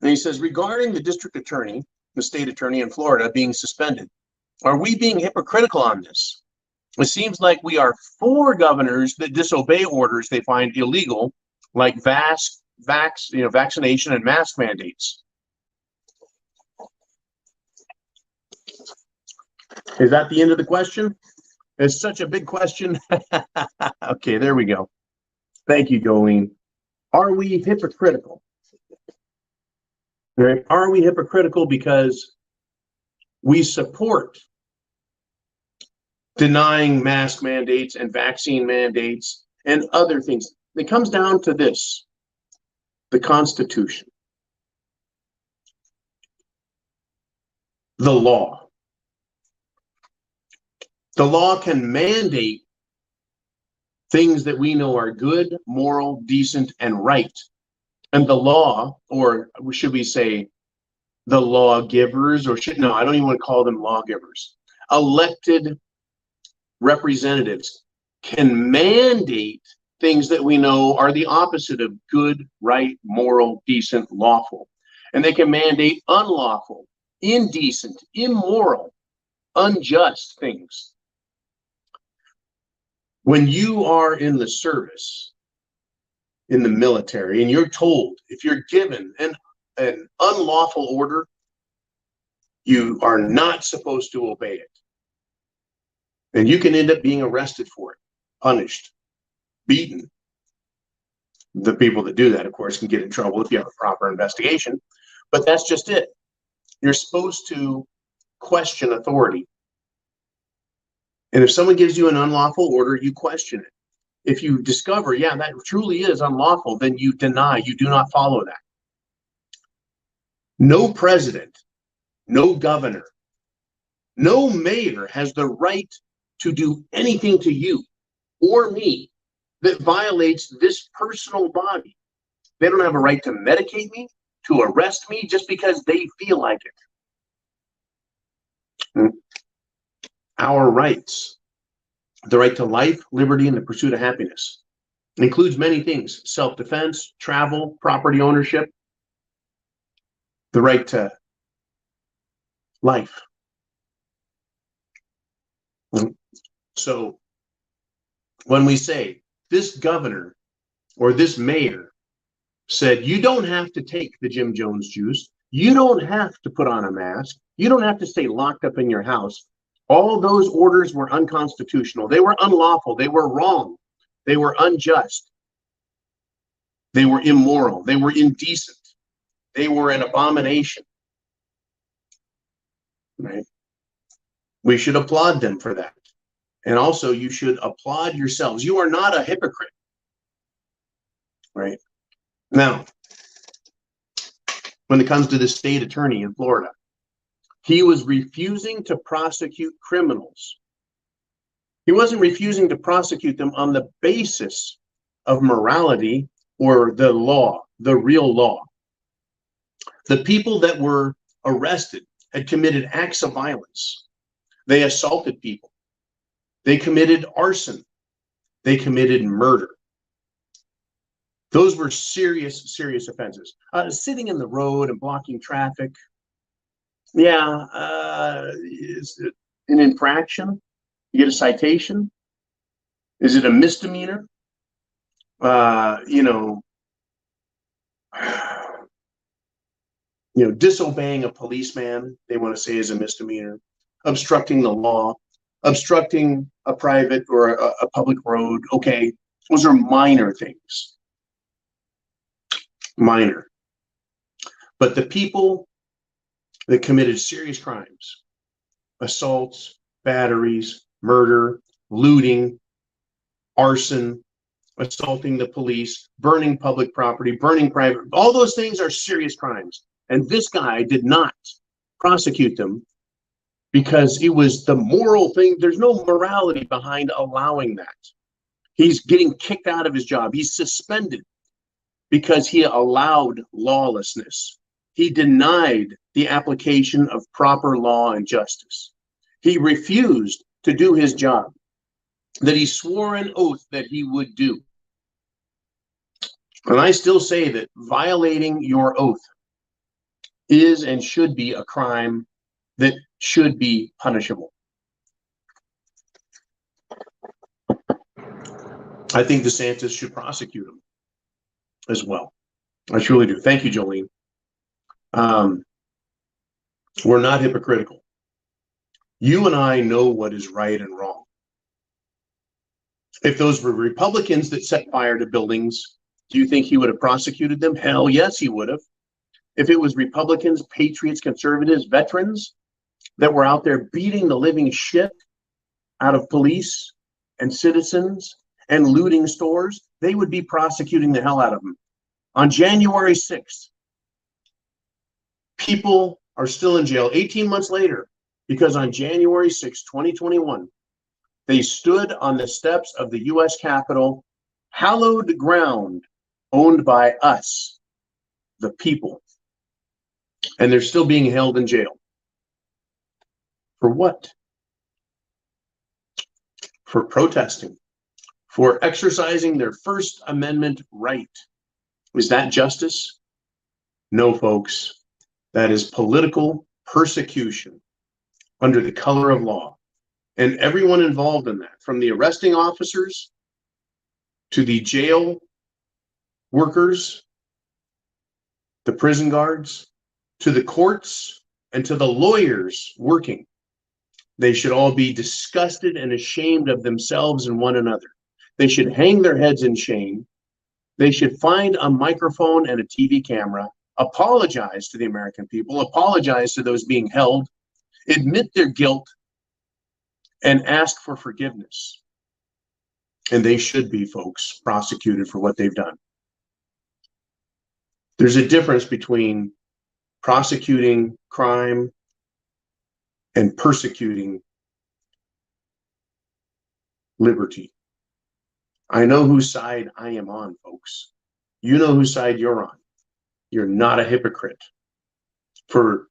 And he says, regarding the district attorney, the state attorney in Florida being suspended, are we being hypocritical on this? It seems like we are for governors that disobey orders they find illegal, like vaccination and mask mandates. Is that the end of the question? It's such a big question. Okay, there we go. Thank you, Jolene. Are we hypocritical? Right? Are we hypocritical because we support denying mask mandates and vaccine mandates and other things? It comes down to this: the Constitution, the law. The law can mandate things that we know are good, moral, decent, and right. And the law, or should we say the lawgivers, or no, I don't even want to call them lawgivers. Elected representatives can mandate things that we know are the opposite of good, right, moral, decent, lawful. And they can mandate unlawful, indecent, immoral, unjust things. When you are in the service, in the military, and you're told, if you're given an unlawful order, you are not supposed to obey it. And you can end up being arrested for it, punished, beaten. The people that do that, of course, can get in trouble if you have a proper investigation. But that's just it. You're supposed to question authority. And if someone gives you an unlawful order, you question it. If you discover, yeah, that truly is unlawful, then you deny, you do not follow that. No president, no governor, no mayor has the right to do anything to you or me that violates this personal body. They don't have a right to medicate me, to arrest me just because they feel like it. Our rights, the right to life, liberty, and the pursuit of happiness. It includes many things: self-defense, travel, property ownership, the right to life. So when we say this governor or this mayor said, you don't have to take the Jim Jones juice, you don't have to put on a mask, you don't have to stay locked up in your house, all those orders were unconstitutional. They were unlawful. They were wrong. They were unjust. They were immoral. They were indecent. They were an abomination. Right? We should applaud them for that. And also, you should applaud yourselves. You are not a hypocrite. Right? Now, when it comes to the state attorney in Florida, he was refusing to prosecute criminals. He wasn't refusing to prosecute them on the basis of morality or the law, the real law. The people that were arrested had committed acts of violence. They assaulted people. They committed arson. They committed murder. Those were serious, serious offenses. Sitting in the road and blocking traffic, yeah, is it an infraction? You get a citation? Is it a misdemeanor? Disobeying a policeman, they want to say, is a misdemeanor. Obstructing the law, obstructing a private or a public road. Okay, those are minor things. Minor. But the people that committed serious crimes, assaults, batteries, murder, looting, arson, assaulting the police, burning public property, burning private, all those things are serious crimes. And this guy did not prosecute them because it was the moral thing. There's no morality behind allowing that. He's getting kicked out of his job. He's suspended because he allowed lawlessness. He denied the application of proper law and justice. He refused to do his job. that he swore an oath that he would do. And I still say that violating your oath is and should be a crime that should be punishable. I think DeSantis should prosecute him as well. I truly do. Thank you, Jolene. We're not hypocritical. You and I know what is right and wrong. If those were Republicans that set fire to buildings, do you think he would have prosecuted them? Hell yes, he would have. If it was Republicans, patriots, conservatives, veterans that were out there beating the living shit out of police and citizens and looting stores, they would be prosecuting the hell out of them. On January 6th, people are still in jail 18 months later because on January 6, 2021, they stood on the steps of the U.S. Capitol, hallowed ground owned by us, the people. And they're still being held in jail. For what? For protesting, for exercising their First Amendment right. Is that justice? No, folks. That is political persecution under the color of law. And everyone involved in that, from the arresting officers to the jail workers, the prison guards, to the courts, and to the lawyers working, they should all be disgusted and ashamed of themselves and one another. They should hang their heads in shame. They should find a microphone and a TV camera, apologize to the American people, apologize to those being held, admit their guilt, and ask for forgiveness. And they should be, folks, prosecuted for what they've done. There's a difference between prosecuting crime and persecuting liberty. I know whose side I am on, folks. You know whose side you're on. You're not a hypocrite for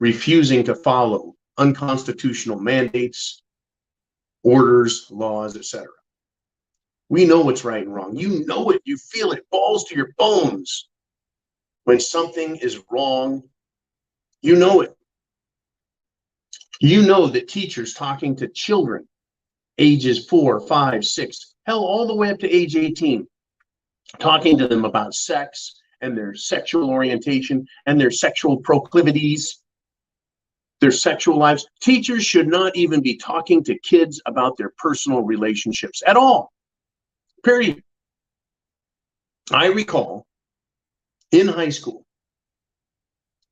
refusing to follow unconstitutional mandates, orders, laws, etc. We know what's right and wrong. You know it. You feel it. Balls to your bones. When something is wrong, you know it. You know that teachers talking to children ages 4, 5, 6, hell, all the way up to age 18, talking to them about sex and their sexual orientation and their sexual proclivities, their sexual lives. Teachers should not even be talking to kids about their personal relationships at all. Period. I recall in high school,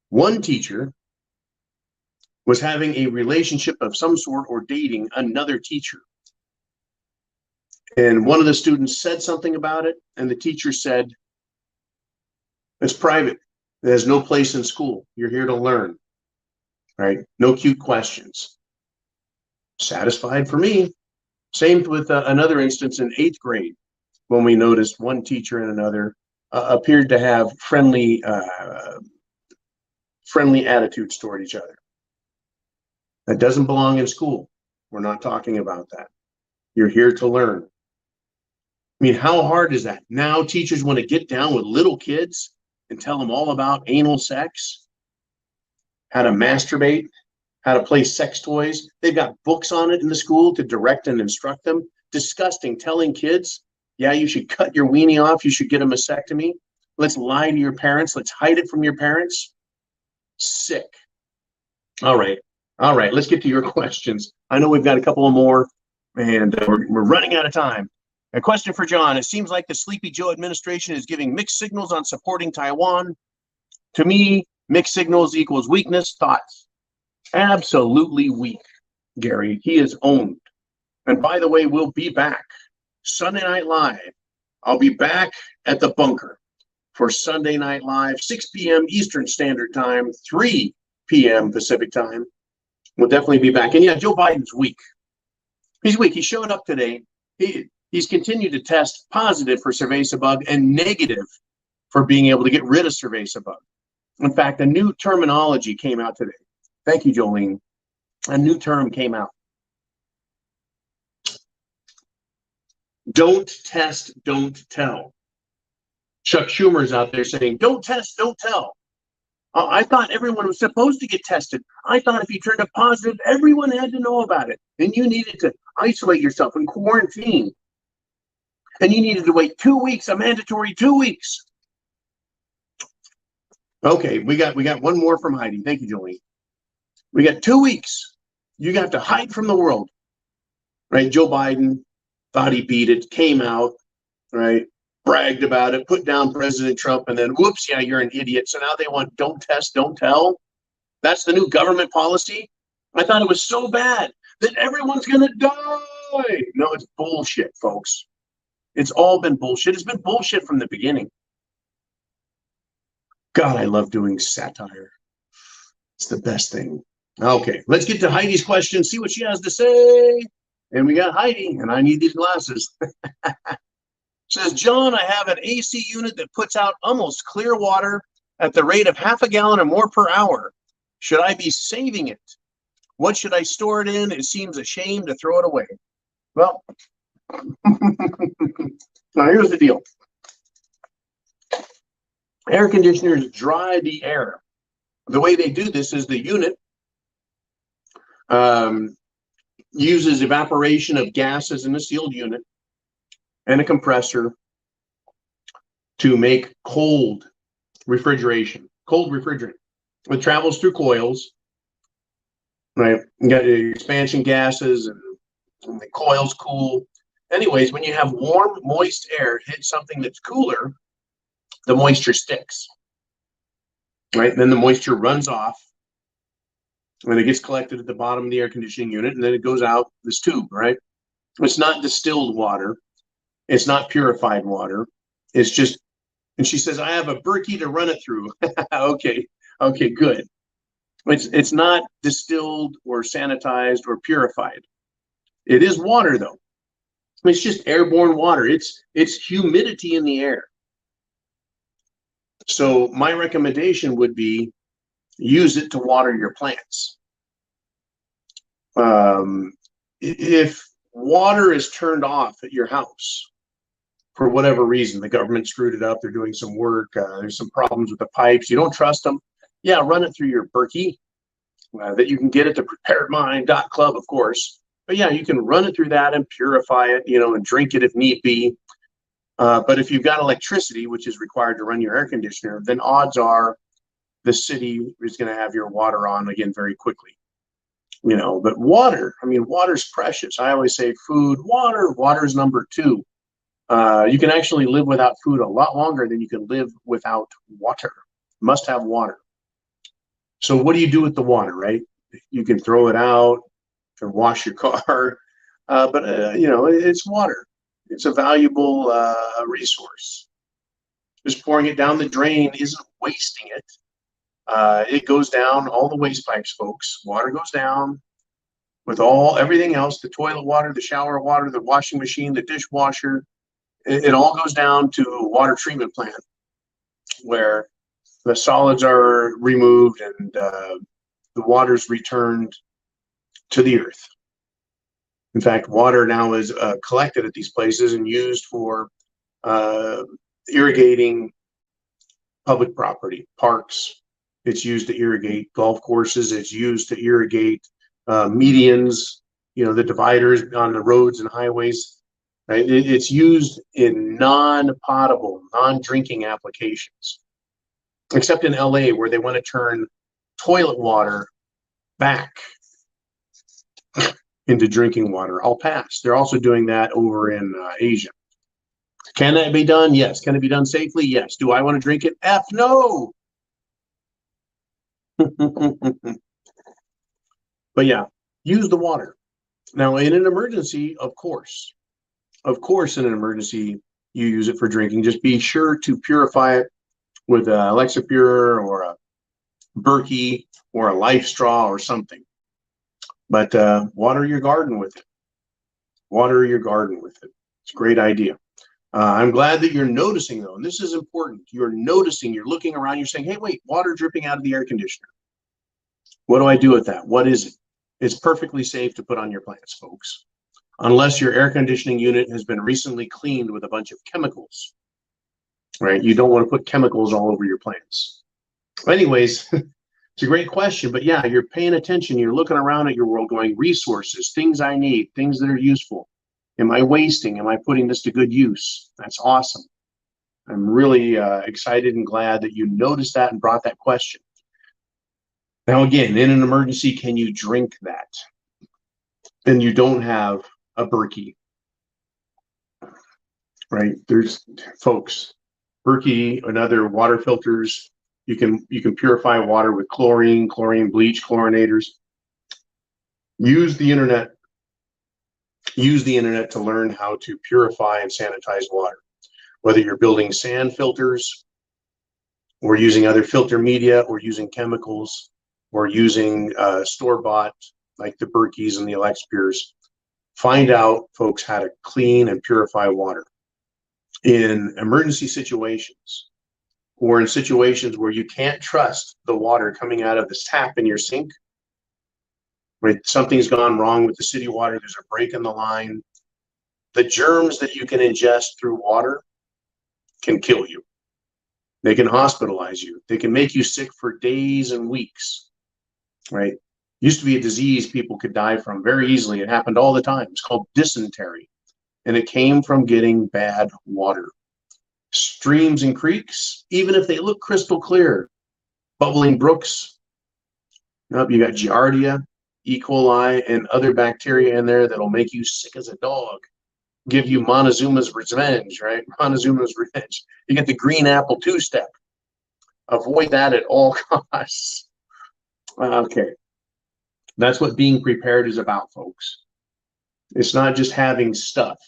one teacher was having a relationship of some sort or dating another teacher. And one of the students said something about it, and the teacher said, "It's private. It has no place in school. You're here to learn, right? No cute questions." Satisfied for me. Same with another instance in 8th grade, when we noticed one teacher and another appeared to have friendly attitudes toward each other. That doesn't belong in school. We're not talking about that. You're here to learn. I mean, how hard is that? Now teachers want to get down with little kids and tell them all about anal sex, how to masturbate, how to play sex toys. They've got books on it in the school to direct and instruct them. Disgusting. Telling kids, yeah, you should cut your weenie off. You should get a mastectomy. Let's lie to your parents. Let's hide it from your parents. Sick. All right. Let's get to your questions. I know we've got a couple more, and we're running out of time. A question for John. It seems like the Sleepy Joe administration is giving mixed signals on supporting Taiwan. To me, mixed signals equals weakness. Thoughts? Absolutely weak, Gary. He is owned. And by the way, we'll be back Sunday Night Live. I'll be back at the bunker for Sunday Night Live, 6 p.m. Eastern Standard Time, 3 p.m. Pacific Time. We'll definitely be back. And yeah, Joe Biden's weak. He's weak. He showed up today. He's continued to test positive for cerveza bug and negative for being able to get rid of cerveza bug. In fact, a new terminology came out today. Thank you, Jolene. A new term came out. Don't test, don't tell. Chuck Schumer's out there saying, don't test, don't tell. I thought everyone was supposed to get tested. I thought if you turned up positive, everyone had to know about it. And you needed to isolate yourself and quarantine. And you needed to wait 2 weeks, a mandatory 2 weeks. Okay, we got one more from Heidi. Thank you, Jolene. We got 2 weeks. You got to hide from the world. Right? Joe Biden thought he beat it, came out, right? Bragged about it, put down President Trump, and then whoops, yeah, you're an idiot. So now they want don't test, don't tell. That's the new government policy. I thought it was so bad that everyone's gonna die. No, it's bullshit, folks. It's all been bullshit. It's been bullshit from the beginning. God, I love doing satire. It's the best thing. Okay, let's get to Heidi's question, see what she has to say. And we got Heidi, and I need these glasses. Says, John, I have an AC unit that puts out almost clear water at the rate of half a gallon or more per hour. Should I be saving it? What should I store it in? It seems a shame to throw it away. Well, now here's the deal. Air conditioners dry the air. The way they do this is the unit uses evaporation of gases in a sealed unit and a compressor to make cold refrigeration, cold refrigerant. It travels through coils, right? You got the expansion gases and the coils cool. Anyways, when you have warm, moist air hit something that's cooler, the moisture sticks, right? And then the moisture runs off and it gets collected at the bottom of the air conditioning unit, and then it goes out this tube, right? It's not distilled water. It's not purified water. It's just, and she says, I have a Berkey to run it through. Okay, good. It's not distilled or sanitized or purified. It is water, though. It's just airborne water. It's humidity in the air. So my recommendation would be use it to water your plants. If water is turned off at your house for whatever reason, the government screwed it up, they're doing some work, there's some problems with the pipes, you don't trust them, yeah, run it through your Berkey that you can get at thepreparedmind.club, of course. But yeah, you can run it through that and purify it, and drink it if need be. But if you've got electricity, which is required to run your air conditioner, then odds are the city is going to have your water on again very quickly. But water, water's precious. I always say food, water's number two. You can actually live without food a lot longer than you can live without water. Must have water. So what do you do with the water, right? You can throw it out, you can wash your car, but it's water. It's a valuable resource. Just pouring it down the drain isn't wasting it. It goes down all the waste pipes, folks. Water goes down with everything else, the toilet water, the shower water, the washing machine, the dishwasher. It all goes down to a water treatment plant where the solids are removed and the water's returned to the earth. In fact, water now is collected at these places and used for irrigating public property, parks. It's used to irrigate golf courses. It's used to irrigate medians, the dividers on the roads and highways. Right? It's used in non-potable, non-drinking applications, except in LA where they want to turn toilet water back into drinking water. I'll pass. They're also doing that over in Asia. Can that be done? Yes. Can it be done safely? Yes. Do I want to drink it? F no. But yeah, use the water. Now, in an emergency, of course, in an emergency, you use it for drinking. Just be sure to purify it with Alexapure or a Berkey or a Life Straw or something. But water your garden with it. Water your garden with it. It's a great idea. I'm glad that you're noticing, though, and this is important. You're noticing, you're looking around, you're saying, hey, wait, water dripping out of the air conditioner. What do I do with that? What is it? It's perfectly safe to put on your plants, folks. unless your air conditioning unit has been recently cleaned with a bunch of chemicals, right? You don't want to put chemicals all over your plants. Anyways, it's a great question, but yeah, you're paying attention. You're looking around at your world going, resources, things I need, things that are useful. Am I wasting? Am I putting this to good use? That's awesome. I'm really excited and glad that you noticed that and brought that question. Now, again, in an emergency, can you drink that? And you don't have a Berkey, right? There's folks, Berkey and other water filters. You can purify water with chlorine bleach, chlorinators. Use the internet. Use the internet to learn how to purify and sanitize water. Whether you're building sand filters, or using other filter media, or using chemicals, or using store-bought like the Berkeys and the Alexpures, find out, folks, how to clean and purify water. In emergency situations, or in situations where you can't trust the water coming out of this tap in your sink, right? Something's gone wrong with the city water, there's a break in the line. The germs that you can ingest through water can kill you. They can hospitalize you. They can make you sick for days and weeks, right? Used to be a disease people could die from very easily. It happened all the time. It's called dysentery. And it came from getting bad water. Streams and creeks, even if they look crystal clear, bubbling brooks, you got Giardia, E. coli, and other bacteria in there that'll make you sick as a dog. Give you Montezuma's revenge, right? Montezuma's revenge. You get the green apple two-step. Avoid that at all costs. Okay. That's what being prepared is about, folks. It's not just having stuff.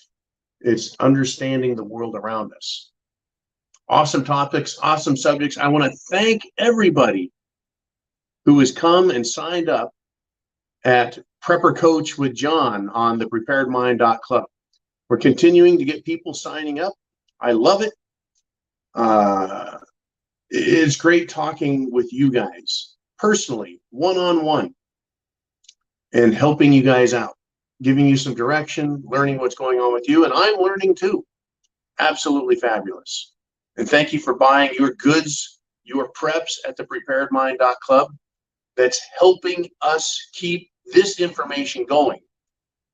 It's understanding the world around us. Awesome topics, awesome subjects. I want to thank everybody who has come and signed up at Prepper Coach with John on the thepreparedmind.club. We're continuing to get people signing up. I love it. It's great talking with you guys personally, one-on-one, and helping you guys out, giving you some direction, learning what's going on with you, and I'm learning too. Absolutely fabulous. And thank you for buying your goods, your preps at the thepreparedmind.club. That's helping us keep this information going,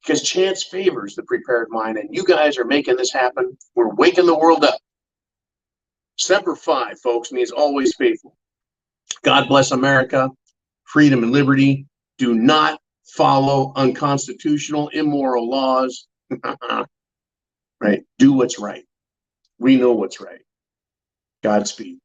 because chance favors the prepared mind, and you guys are making this happen. We're waking the world up. Semper Fi, folks, means always faithful. God bless America, freedom and liberty. Do not follow unconstitutional, immoral laws. Right? Do what's right. We know what's right. Godspeed.